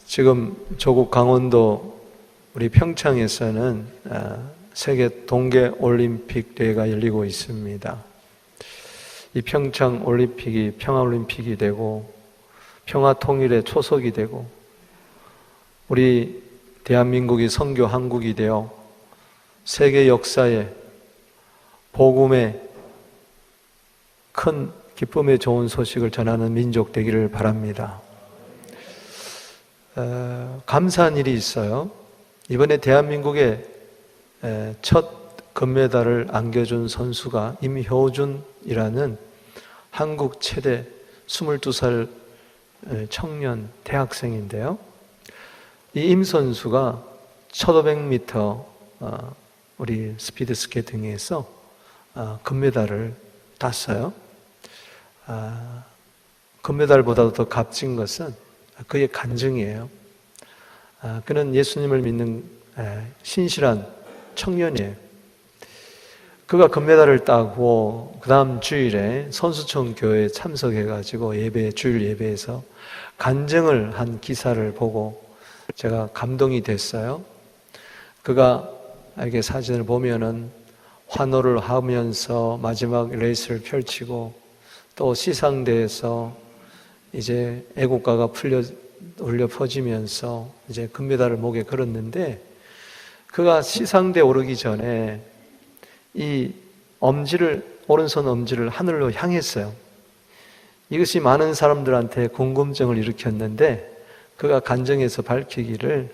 지금 조국 강원도 우리 평창에서는 세계 동계 올림픽 대회가 열리고 있습니다. 이 평창 올림픽이 평화 올림픽이 되고 평화 통일의 초석이 되고 우리 대한민국이 선교 한국이 되어 세계 역사에 복음의 큰 기쁨의 좋은 소식을 전하는 민족 되기를 바랍니다. 감사한 일이 있어요. 이번에 대한민국에 첫 금메달을 안겨준 선수가 임효준이라는 한국 최대 22살 청년 대학생인데요. 이 임 선수가 1500m 우리 스피드 스케이팅에서 금메달을 땄어요. 금메달보다도 더 값진 것은 그의 간증이에요. 그는 예수님을 믿는 신실한 청년이에요. 그가 금메달을 따고 그 다음 주일에 선수촌 교회에 참석해가지고 주일 예배에서 간증을 한 기사를 보고 제가 감동이 됐어요. 그가 이렇게 사진을 보면은 환호를 하면서 마지막 레이스를 펼치고 또 시상대에서 이제 애국가가 울려 퍼지면서 이제 금메달을 목에 걸었는데 그가 시상대에 오르기 전에 이 오른손 엄지를 하늘로 향했어요. 이것이 많은 사람들한테 궁금증을 일으켰는데 그가 간증에서 밝히기를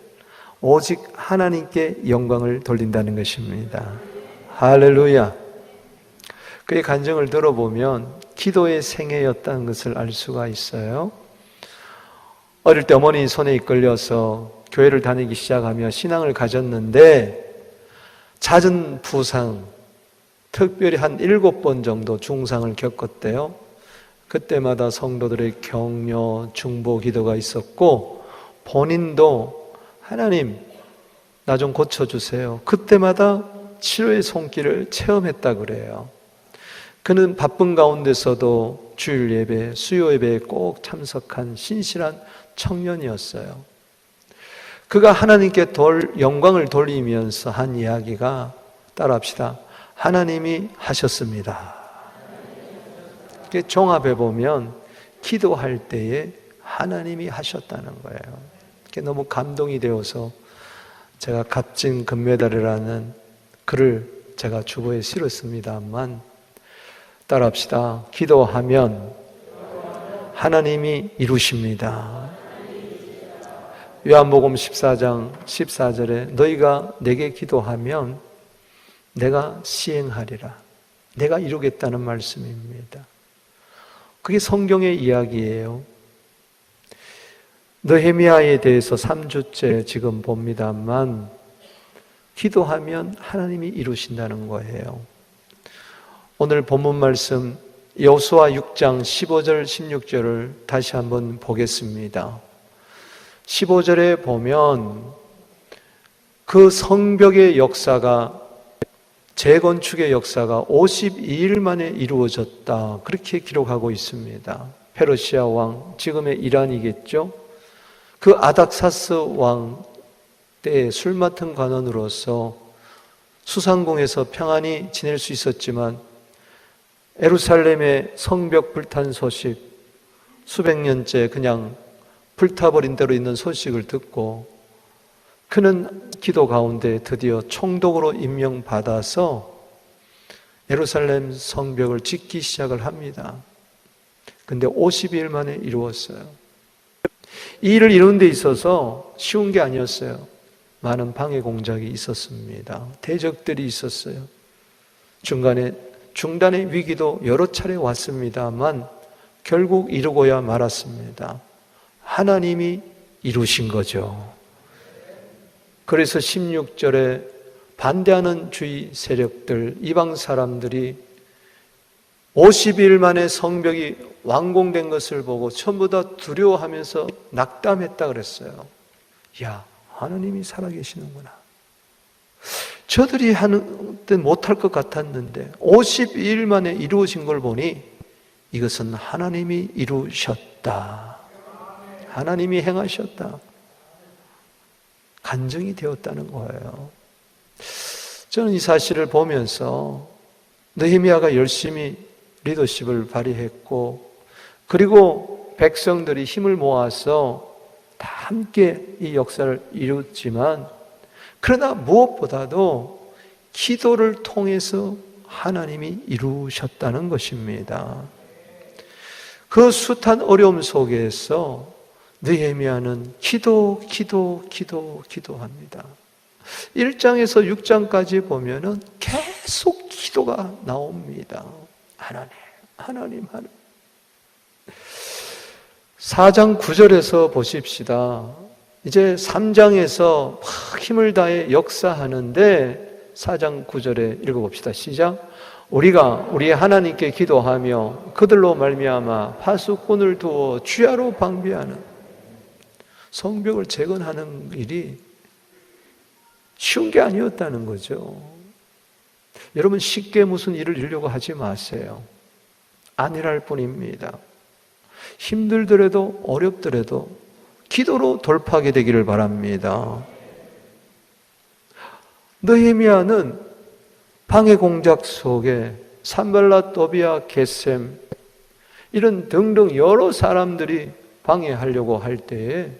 오직 하나님께 영광을 돌린다는 것입니다. 할렐루야. 그의 간증을 들어보면 기도의 생애였다는 것을 알 수가 있어요. 어릴 때 어머니 손에 이끌려서 교회를 다니기 시작하며 신앙을 가졌는데 잦은 부상, 특별히 한 7번 정도 중상을 겪었대요. 그때마다 성도들의 격려, 중보 기도가 있었고 본인도 하나님 나 좀 고쳐주세요. 그때마다 치료의 손길을 체험했다 그래요. 그는 바쁜 가운데서도 주일 예배, 수요 예배에 꼭 참석한 신실한 청년이었어요. 그가 하나님께 영광을 돌리면서 한 이야기가 따라합시다. 하나님이 하셨습니다. 종합해 보면 기도할 때에 하나님이 하셨다는 거예요. 너무 감동이 되어서 제가 값진 금메달이라는 글을 제가 주보에 실었습니다만 따라합시다. 기도하면 하나님이 이루십니다. 요한복음 14장 14절에 너희가 내게 기도하면 내가 시행하리라. 내가 이루겠다는 말씀입니다. 그게 성경의 이야기예요. 느헤미야에 대해서 3주째 지금 봅니다만 기도하면 하나님이 이루신다는 거예요. 오늘 본문 말씀 여호수아 6장 15절 16절을 다시 한번 보겠습니다. 15절에 보면 그 성벽의 역사가 재건축의 역사가 52일 만에 이루어졌다. 그렇게 기록하고 있습니다. 페르시아 왕, 지금의 이란이겠죠. 그 아닥사스 왕 때에 술 맡은 관원으로서 수상궁에서 평안히 지낼 수 있었지만 예루살렘의 성벽 불탄 소식, 수백 년째 그냥 불타버린 대로 있는 소식을 듣고 그는 기도 가운데 드디어 총독으로 임명받아서 예루살렘 성벽을 짓기 시작을 합니다. 근데 50일 만에 이루었어요. 이 일을 이루는 데 있어서 쉬운 게 아니었어요. 많은 방해 공작이 있었습니다. 대적들이 있었어요. 중단의 위기도 여러 차례 왔습니다만 결국 이루고야 말았습니다. 하나님이 이루신 거죠. 그래서 16절에 반대하는 주의 세력들, 이방 사람들이 50일 만에 성벽이 완공된 것을 보고 전부 다 두려워하면서 낙담했다 그랬어요. 야, 하나님이 살아계시는구나. 저들이 하는 때 못할 것 같았는데 52일 만에 이루어진 걸 보니 이것은 하나님이 이루셨다. 하나님이 행하셨다. 간증이 되었다는 거예요. 저는 이 사실을 보면서 느헤미야가 열심히 리더십을 발휘했고, 그리고 백성들이 힘을 모아서 다 함께 이 역사를 이뤘지만, 그러나 무엇보다도 기도를 통해서 하나님이 이루셨다는 것입니다. 그 숱한 어려움 속에서 느헤미야는 기도합니다. 1장에서 6장까지 보면은 계속 기도가 나옵니다. 하나님. 4장 9절에서 보십시다. 이제 3장에서 막 힘을 다해 역사하는데 4장 9절에 읽어봅시다. 시작. 우리가 우리 하나님께 기도하며 그들로 말미암아 파수꾼을 두어 주야로 방비하는, 성벽을 재건하는 일이 쉬운 게 아니었다는 거죠. 여러분, 쉽게 무슨 일을 이루려고 하지 마세요. 아니랄 뿐입니다. 힘들더라도 어렵더라도 기도로 돌파하게 되기를 바랍니다. 느헤미야는 방해 공작 속에 산발랏, 도비야, 게셈 이런 등등 여러 사람들이 방해하려고 할 때에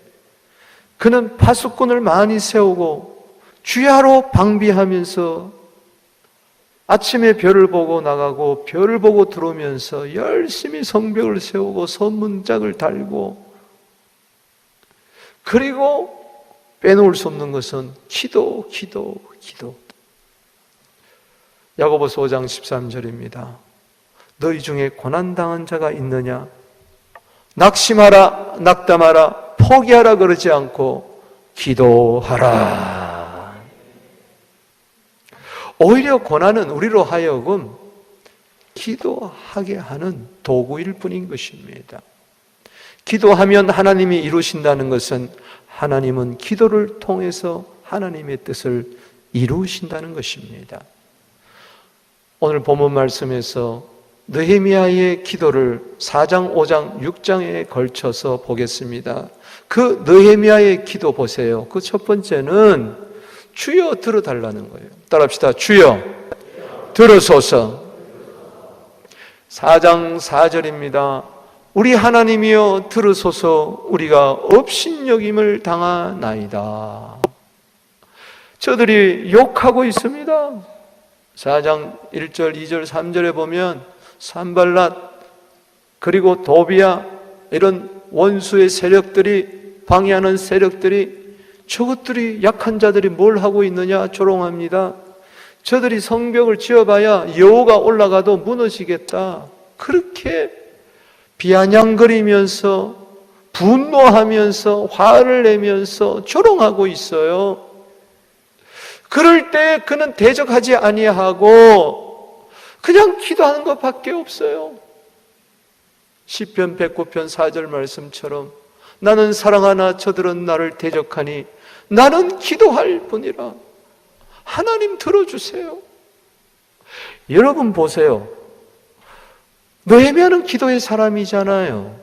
그는 파수꾼을 많이 세우고 주야로 방비하면서 아침에 별을 보고 나가고 별을 보고 들어오면서 열심히 성벽을 세우고 선문짝을 달고, 그리고 빼놓을 수 없는 것은 기도. 야고보서 5장 13절입니다. 너희 중에 고난당한 자가 있느냐? 낙심하라, 낙담하라, 포기하라 그러지 않고 기도하라. 오히려 고난은 우리로 하여금 기도하게 하는 도구일 뿐인 것입니다. 기도하면 하나님이 이루신다는 것은 하나님은 기도를 통해서 하나님의 뜻을 이루신다는 것입니다. 오늘 본문 말씀에서 느헤미야의 기도를 4장, 5장, 6장에 걸쳐서 보겠습니다. 그 느헤미야의 기도 보세요. 그 첫 번째는 주여 들어달라는 거예요. 따라합시다. 주여 들으소서. 4장 4절입니다. 우리 하나님이여 들으소서. 우리가 업신여김을 당하나이다. 저들이 욕하고 있습니다. 4장 1절, 2절, 3절에 보면 산발랏 그리고 도비야 이런 원수의 세력들이, 방해하는 세력들이, 저것들이, 약한 자들이 뭘 하고 있느냐 조롱합니다. 저들이 성벽을 지어봐야 여호가 올라가도 무너지겠다. 그렇게 비아냥거리면서 분노하면서 화를 내면서 조롱하고 있어요. 그럴 때 그는 대적하지 아니하고 그냥 기도하는 것밖에 없어요. 시편 109편 4절 말씀처럼 나는 사랑하나 저들은 나를 대적하니 나는 기도할 뿐이라. 하나님 들어주세요. 여러분 보세요. 느헤미야는 기도의 사람이잖아요.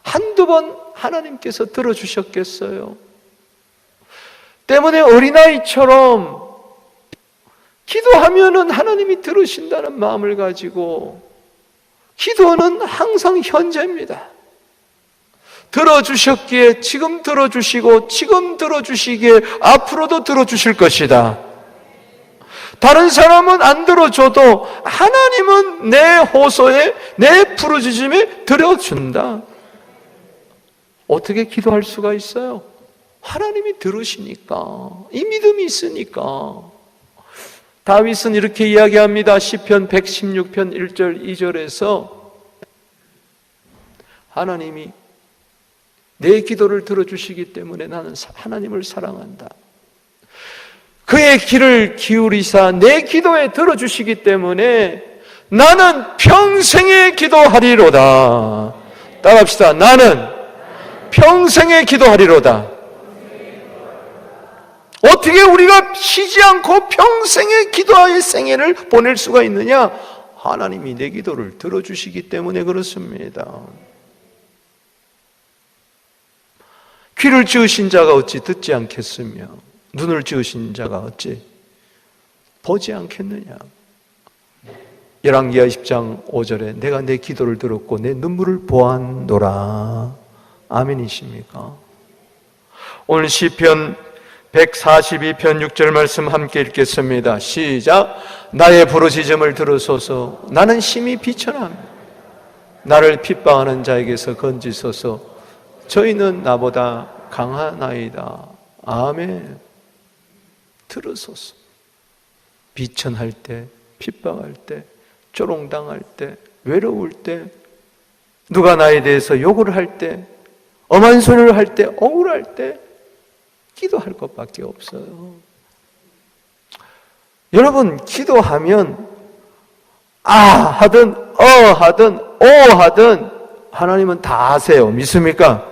한두 번 하나님께서 들어주셨겠어요? 때문에 어린아이처럼 기도하면은 하나님이 들으신다는 마음을 가지고, 기도는 항상 현재입니다. 들어주셨기에 지금 들어주시고, 지금 들어주시기에 앞으로도 들어주실 것이다. 다른 사람은 안 들어줘도 하나님은 내 호소에, 내 부르짖음에 들어준다. 어떻게 기도할 수가 있어요? 하나님이 들으시니까, 이 믿음이 있으니까. 다윗은 이렇게 이야기합니다. 시편 116편 1절 2절에서 하나님이 내 기도를 들어주시기 때문에 나는 하나님을 사랑한다. 그의 귀를 기울이사 내 기도에 들어주시기 때문에 나는 평생에 기도하리로다. 따라합시다. 나는 평생에 기도하리로다. 어떻게 우리가 쉬지 않고 평생의 기도의 생애를 보낼 수가 있느냐? 하나님이 내 기도를 들어주시기 때문에 그렇습니다. 귀를 지으신 자가 어찌 듣지 않겠으며 눈을 지으신 자가 어찌 보지 않겠느냐. 열왕기하 10장 5절에 내가 내 기도를 들었고 내 눈물을 보았노라. 아멘이십니까? 오늘 시편 142편 6절 말씀 함께 읽겠습니다. 시작. 나의 부르짖음을 들으소서. 나는 심히 비천합니다. 나를 핍박하는 자에게서 건지소서. 저희는 나보다 강하나이다. 아멘. 들으소서. 비천할 때, 핍박할 때, 조롱당할 때, 외로울 때, 누가 나에 대해서 욕을 할 때, 엄한 소리를 할 때, 억울할 때 기도할 것밖에 없어요. 여러분, 기도하면 하든 하든 오 하든 하나님은 다 아세요. 믿습니까?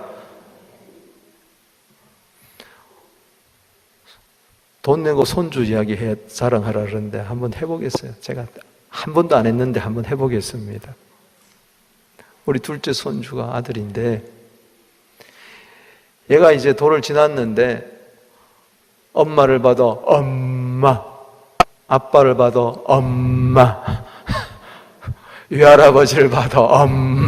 돈 내고 손주 이야기 자랑하라 그러는데 한번 해보겠어요. 제가 한 번도 안 했는데 한번 해보겠습니다. 우리 둘째 손주가 아들인데 얘가 이제 도를 지났는데 엄마를 봐도 엄마, 아빠를 봐도 엄마, 외할아버지를 봐도 엄마,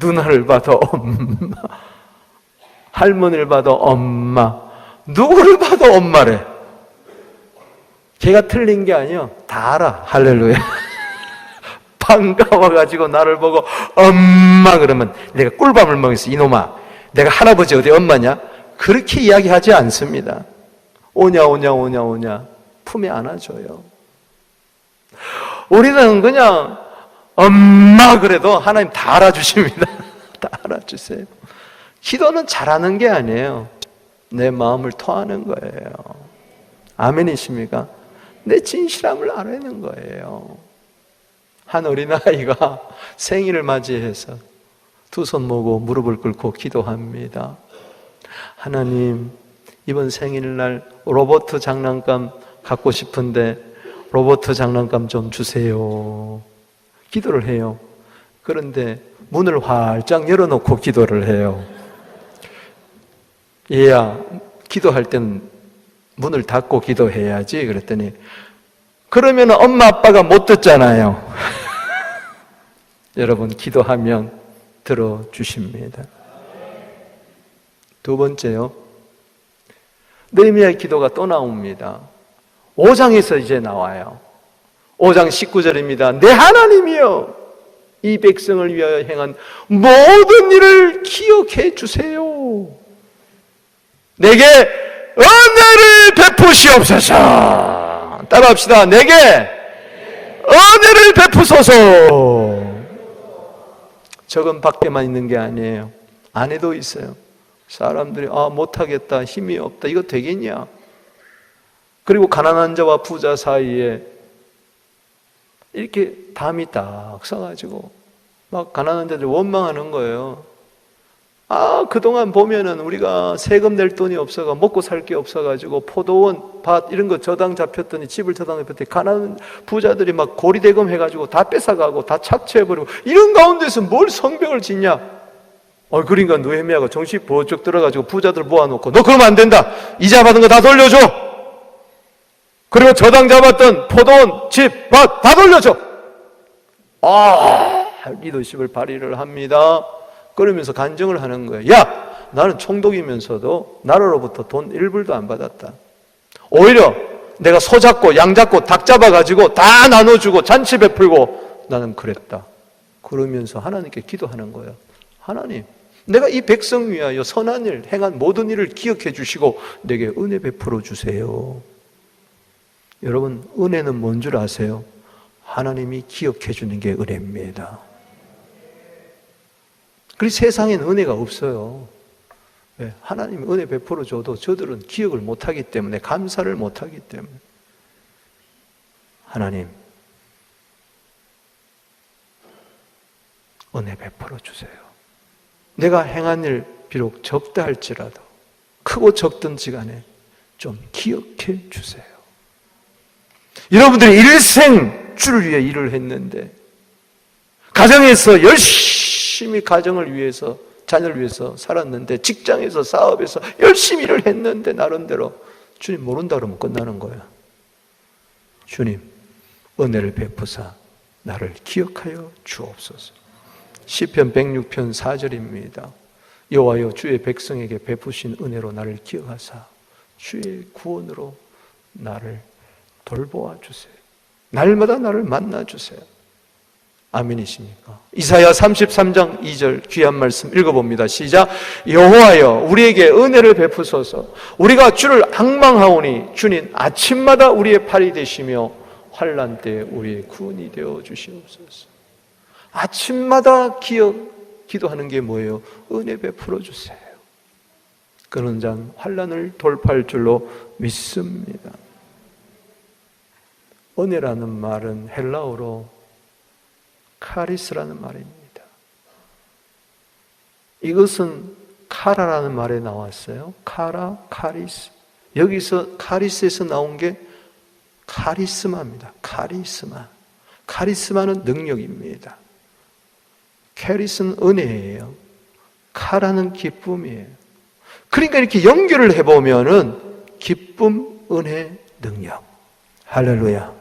누나를 봐도 엄마, 할머니를 봐도 엄마, 누구를 봐도 엄마래. 걔가 틀린 게 아니요, 다 알아. 할렐루야. 반가워가지고 나를 보고 엄마 그러면 내가 꿀밤을 먹였어. 이놈아, 내가 할아버지 어디 엄마냐? 그렇게 이야기하지 않습니다. 오냐 품에 안아줘요. 우리는 그냥 엄마 그래도 하나님 다 알아주십니다. 다 알아주세요. 기도는 잘하는 게 아니에요. 내 마음을 토하는 거예요. 아멘이십니까? 내 진실함을 알아내는 거예요. 한 어린아이가 생일을 맞이해서 두 손 모고 무릎을 꿇고 기도합니다. 하나님, 이번 생일날 로봇 장난감 갖고 싶은데 로봇 장난감 좀 주세요. 기도를 해요. 그런데 문을 활짝 열어놓고 기도를 해요. 얘야, 기도할 때는 문을 닫고 기도해야지. 그랬더니 그러면 엄마 아빠가 못 듣잖아요. 여러분, 기도하면 들어주십니다. 두 번째요, 느헤미야의 기도가 또 나옵니다. 5장에서 이제 나와요. 5장 19절입니다. 내 하나님이여, 이 백성을 위하여 행한 모든 일을 기억해 주세요. 내게 은혜를 베푸시옵소서. 따라합시다. 내게 은혜를 베푸소서. 적은 밖에만 있는 게 아니에요. 안에도 있어요. 사람들이 못하겠다, 힘이 없다, 이거 되겠냐? 그리고 가난한 자와 부자 사이에 이렇게 담이 딱 서가지고 막 가난한 자들 원망하는 거예요. 그동안 보면은 우리가 세금 낼 돈이 없어가 먹고 살 게 없어가지고 포도원, 밭 이런 거 저당 잡혔더니 집을 저당 잡혔더니 가난한 부자들이 막 고리대금 해가지고 다 뺏어가고 다 착취해버리고 이런 가운데서 뭘 성벽을 짓냐? 그러니까 느헤미야가 정신 번쩍 들어가지고 부자들 모아놓고 너 그러면 안 된다. 이자 받은 거 다 돌려줘. 그리고 저당 잡았던 포도원, 집, 밭 다 돌려줘. 리더십을 발휘를 합니다. 그러면서 간증을 하는 거예요. 야, 나는 총독이면서도 나라로부터 돈 1불도 안 받았다. 오히려 내가 소 잡고 양 잡고 닭 잡아가지고 다 나눠주고 잔치 베풀고 나는 그랬다. 그러면서 하나님께 기도하는 거예요. 하나님, 내가 이 백성 위하여 선한 일, 행한 모든 일을 기억해 주시고 내게 은혜 베풀어 주세요. 여러분, 은혜는 뭔 줄 아세요? 하나님이 기억해 주는 게 은혜입니다. 그래서 세상엔 은혜가 없어요. 왜? 하나님이 은혜 베풀어 줘도 저들은 기억을 못하기 때문에, 감사를 못하기 때문에. 하나님, 은혜 베풀어 주세요. 내가 행한 일 비록 적다 할지라도 크고 적든지 간에 좀 기억해 주세요. 여러분들이 일생 주를 위해 일을 했는데 가정에서 열심히 가정을 위해서 자녀를 위해서 살았는데, 직장에서 사업에서 열심히 일을 했는데 나름대로 주님 모른다 그러면 끝나는 거야. 주님 은혜를 베푸사 나를 기억하여 주옵소서. 시편 106편 4절입니다. 여호와여 주의 백성에게 베푸신 은혜로 나를 기억하사 주의 구원으로 나를 돌보아 주세요. 날마다 나를 만나 주세요. 아멘이십니까? 이사야 33장 2절 귀한 말씀 읽어봅니다. 시작. 여호와여 우리에게 은혜를 베푸소서. 우리가 주를 앙망하오니 주님 아침마다 우리의 팔이 되시며 환난 때에 우리의 구원이 되어 주시옵소서. 아침마다 기도하는 게 뭐예요? 은혜 베풀어 주세요. 그런 장 환난을 돌파할 줄로 믿습니다. 은혜라는 말은 헬라어로 카리스라는 말입니다. 이것은 카라라는 말에 나왔어요. 카라, 카리스. 여기서 카리스에서 나온 게 카리스마입니다. 카리스마. 카리스마는 능력입니다. 캐리스는 은혜예요. 카라는 기쁨이에요. 그러니까 이렇게 연결을 해보면은 기쁨, 은혜, 능력. 할렐루야.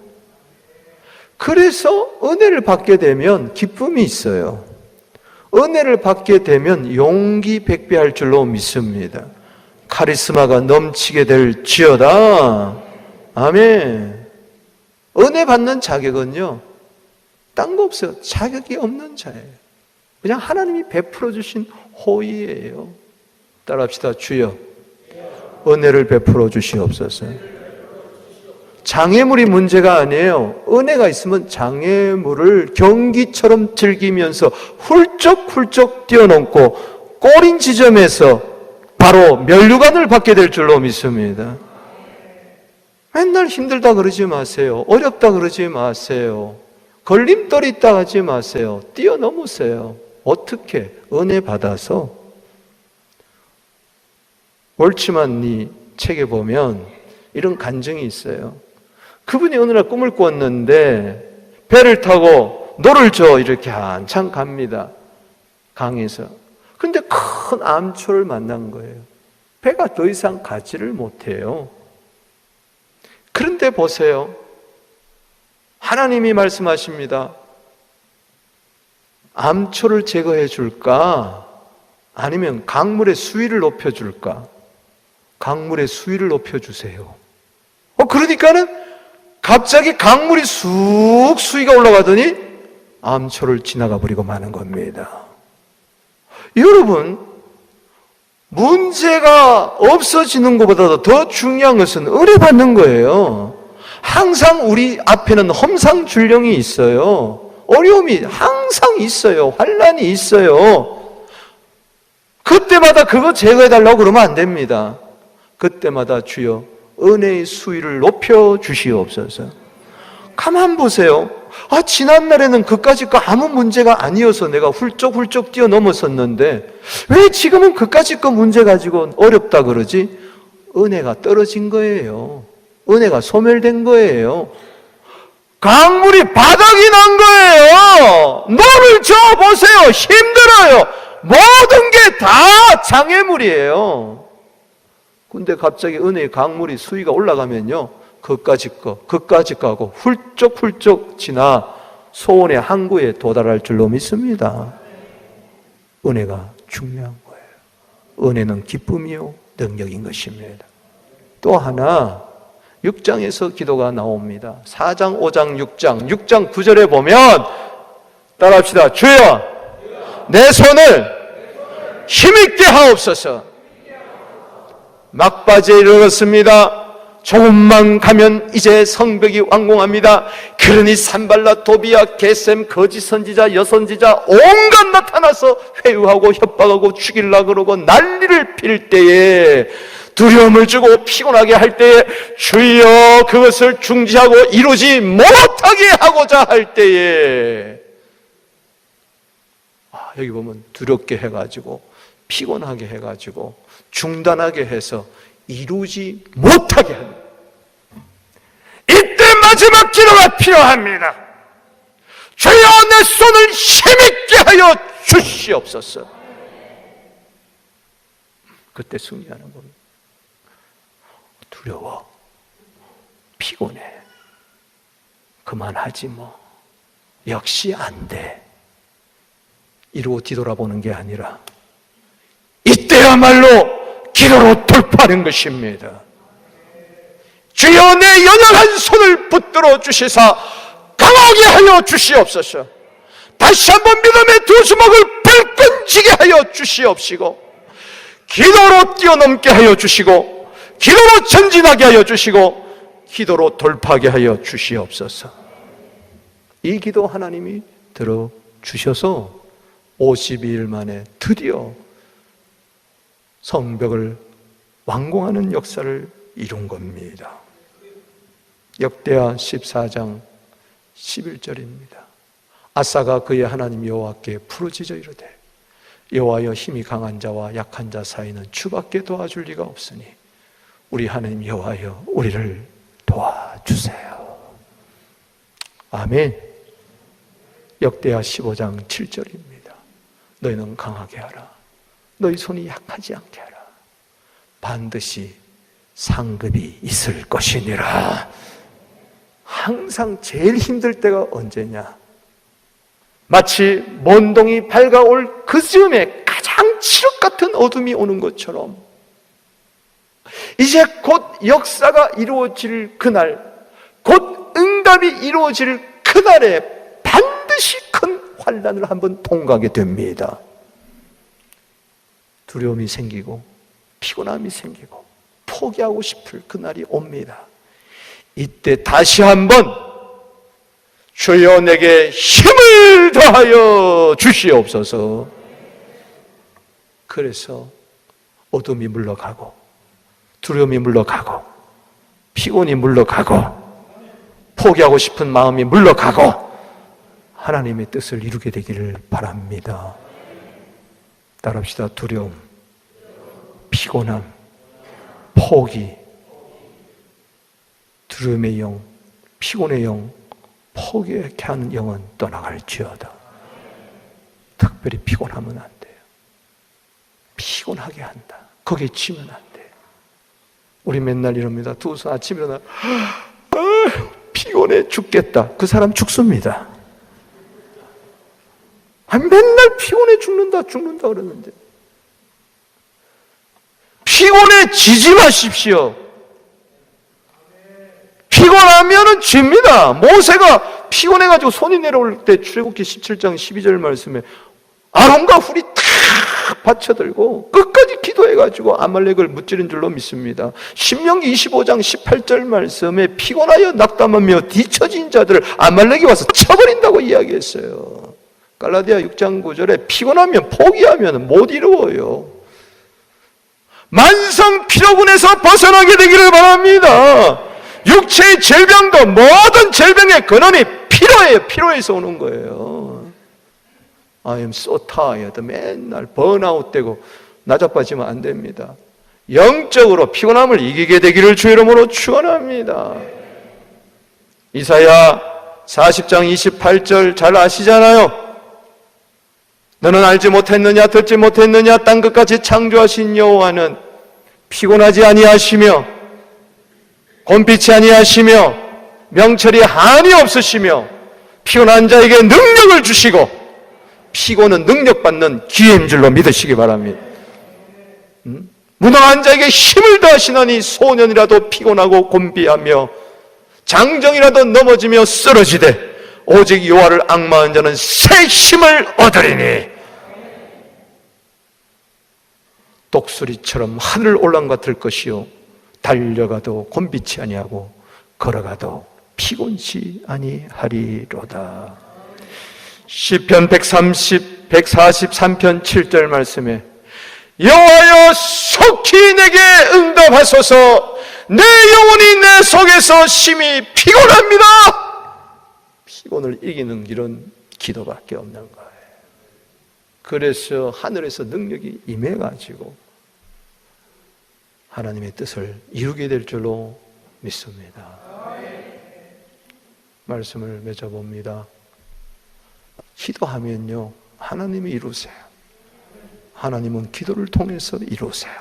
그래서 은혜를 받게 되면 기쁨이 있어요. 은혜를 받게 되면 용기 백배할 줄로 믿습니다. 카리스마가 넘치게 될지어다. 아멘. 은혜 받는 자격은요, 딴 거 없어요. 자격이 없는 자예요. 그냥 하나님이 베풀어 주신 호의예요. 따라합시다. 주여 은혜를 베풀어 주시옵소서. 장애물이 문제가 아니에요. 은혜가 있으면 장애물을 경기처럼 즐기면서 훌쩍훌쩍 뛰어넘고 꼬린 지점에서 바로 면류관을 받게 될 줄로 믿습니다. 맨날 힘들다 그러지 마세요. 어렵다 그러지 마세요. 걸림돌이 있다 하지 마세요. 뛰어넘으세요. 어떻게? 은혜 받아서. 월츠만니 책에 보면 이런 간증이 있어요. 그분이 어느 날 꿈을 꿨는데 배를 타고 노를 저 이렇게 한참 갑니다. 강에서. 그런데 큰 암초를 만난 거예요. 배가 더 이상 가지를 못해요. 그런데 보세요. 하나님이 말씀하십니다. 암초를 제거해 줄까? 아니면 강물의 수위를 높여 줄까? 강물의 수위를 높여 주세요. 그러니까는 갑자기 강물이 쑥 수위가 올라가더니 암초를 지나가 버리고 마는 겁니다. 여러분, 문제가 없어지는 것보다도 더 중요한 것은 은혜 받는 거예요. 항상 우리 앞에는 험상줄령이 있어요. 어려움이 항상 있어요. 환난이 있어요. 그때마다 그거 제거해달라고 그러면 안 됩니다. 그때마다 주여 은혜의 수위를 높여 주시옵소서. 가만 보세요. 지난날에는 그까짓 거 아무 문제가 아니어서 내가 훌쩍훌쩍 뛰어넘었었는데 왜 지금은 그까짓 거 문제 가지고 어렵다 그러지? 은혜가 떨어진 거예요. 은혜가 소멸된 거예요. 강물이 바닥이 난 거예요. 노를 저어보세요. 힘들어요. 모든 게 다 장애물이에요. 근데 갑자기 은혜의 강물이 수위가 올라가면요, 그까짓 거 하고 훌쩍훌쩍 지나 소원의 항구에 도달할 줄로 믿습니다. 은혜가 중요한 거예요. 은혜는 기쁨이요 능력인 것입니다. 또 하나 6장에서 기도가 나옵니다. 4장, 5장, 6장 9절에 보면 따라합시다. 주여 내 손을 힘있게 하옵소서. 막바지에 이르렀습니다. 조금만 가면 이제 성벽이 완공합니다. 그러니 산발라, 도비야, 게셈, 거짓 선지자, 여선지자 온갖 나타나서 회유하고 협박하고 죽이려고 그러고 난리를 필 때에, 두려움을 주고 피곤하게 할 때에, 주여 그것을 중지하고 이루지 못하게 하고자 할 때에, 여기 보면 두렵게 해가지고 피곤하게 해가지고 중단하게 해서 이루지 못하게 하는, 이때 마지막 기도가 필요합니다. 주여 내 손을 힘있게 하여 주시옵소서. 그때 승리하는 겁니다. 두려워, 피곤해, 그만하지 뭐, 역시 안 돼, 이러고 뒤돌아보는 게 아니라 이때야말로 기도로 돌파하는 것입니다. 주여, 내 연약한 손을 붙들어 주시사 강하게 하여 주시옵소서. 다시 한번 믿음의 두 주먹을 불끈지게 하여 주시옵시고, 기도로 뛰어넘게 하여 주시고, 기도로 전진하게 하여 주시고, 기도로 돌파하게 하여 주시옵소서. 이 기도 하나님이 들어주셔서 52일 만에 드디어 성벽을 완공하는 역사를 이룬 겁니다. 역대하 14장 11절입니다. 아사가 그의 하나님 여호와께 부르짖어 이르되, 여호와여, 힘이 강한 자와 약한 자 사이는 주밖에 도와줄 리가 없으니 우리 하나님 여호와여, 우리를 도와주세요. 아멘. 역대하 15장 7절입니다. 너희는 강하게 하라. 너희 손이 약하지 않게 하라. 반드시 상급이 있을 것이니라. 항상 제일 힘들 때가 언제냐? 마치 먼동이 밝아올 그 즈음에 가장 칠흑 같은 어둠이 오는 것처럼, 이제 곧 역사가 이루어질 그날, 곧 응답이 이루어질 그날에 반드시 큰 환난을 한번 통과하게 됩니다. 두려움이 생기고 피곤함이 생기고 포기하고 싶을 그날이 옵니다. 이때 다시 한번 주여, 내게 힘을 더하여 주시옵소서. 그래서 어둠이 물러가고 두려움이 물러가고 피곤이 물러가고 포기하고 싶은 마음이 물러가고 하나님의 뜻을 이루게 되기를 바랍니다. 따라합시다. 두려움, 피곤함, 포기, 두려움의 영, 피곤의 영, 포기하게 하는 영은 떠나갈지어다. 특별히 피곤하면 안 돼요. 피곤하게 한다. 거기에 치면 안 돼요. 우리 맨날 이럽니다. 두 손 아침에 일어나 피곤해 죽겠다. 그 사람 죽습니다. 맨날 피곤해 죽는다 그러는데, 피곤해지지 마십시오. 피곤하면은 집니다. 모세가 피곤해가지고 손이 내려올 때 출애굽기 17장 12절 말씀에 아론과 훌이 탁 받쳐들고 끝까지 기도해가지고 아말렉을 무찌른 줄로 믿습니다. 신명기 25장 18절 말씀에 피곤하여 낙담하며 뒤처진 자들을 아말렉이 와서 쳐버린다고 이야기했어요. 갈라디아 6장 9절에 피곤하면 포기하면 못 이루어요. 만성 피로군에서 벗어나게 되기를 바랍니다. 육체의 질병도 모든 질병의 근원이 피로예요. 피로에서 오는 거예요. I am so tired. 맨날 번아웃 되고 나자빠지면 안 됩니다. 영적으로 피곤함을 이기게 되기를 주 이름으로 축원합니다. 이사야 40장 28절 잘 아시잖아요. 너는 알지 못했느냐, 듣지 못했느냐, 땅 끝까지 창조하신 여호와는 피곤하지 아니하시며 곤피치 아니하시며 명철이 한이 없으시며 피곤한 자에게 능력을 주시고, 피곤은 능력받는 기회인 줄로 믿으시기 바랍니다. 무능한 자에게 힘을 더하시나니 소년이라도 피곤하고 곤비하며 장정이라도 넘어지며 쓰러지되 오직 여호와를 앙마한 자는 새 힘을 얻으리니 독수리처럼 하늘 올라가 들 것이요 달려가도 곤비치 아니하고 걸어가도 피곤치 아니하리로다. 시편 143편 7절 말씀에 여호와여 속히 내게 응답하소서. 내 영혼이 내 속에서 심히 피곤합니다. 피곤을 이기는 길은 기도밖에 없는 거예요. 그래서 하늘에서 능력이 임해가지고 하나님의 뜻을 이루게 될 줄로 믿습니다. 말씀을 맺어봅니다. 기도하면요 하나님이 이루세요. 하나님은 기도를 통해서 이루세요.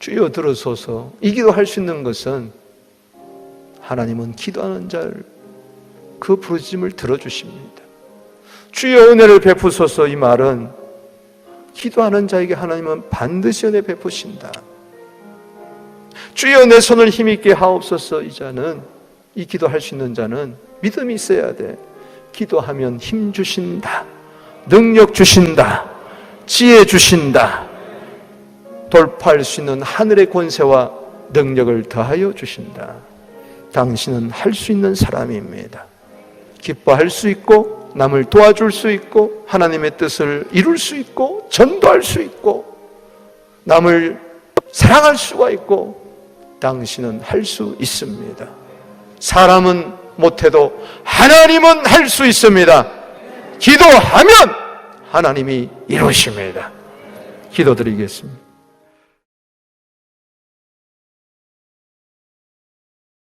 주여 들으소서. 이 기도할 수 있는 것은 하나님은 기도하는 자를 그 부르짖음을 들어주십니다. 주여 은혜를 베푸소서. 이 말은 기도하는 자에게 하나님은 반드시 은혜 베푸신다. 주여 내 손을 힘있게 하옵소서. 이 자는, 이 기도할 수 있는 자는 믿음이 있어야 돼. 기도하면 힘 주신다, 능력 주신다, 지혜 주신다, 돌파할 수 있는 하늘의 권세와 능력을 더하여 주신다. 당신은 할 수 있는 사람입니다. 기뻐할 수 있고, 남을 도와줄 수 있고, 하나님의 뜻을 이룰 수 있고, 전도할 수 있고, 남을 사랑할 수가 있고, 당신은 할 수 있습니다. 사람은 못해도 하나님은 할 수 있습니다. 기도하면 하나님이 이루십니다. 기도드리겠습니다.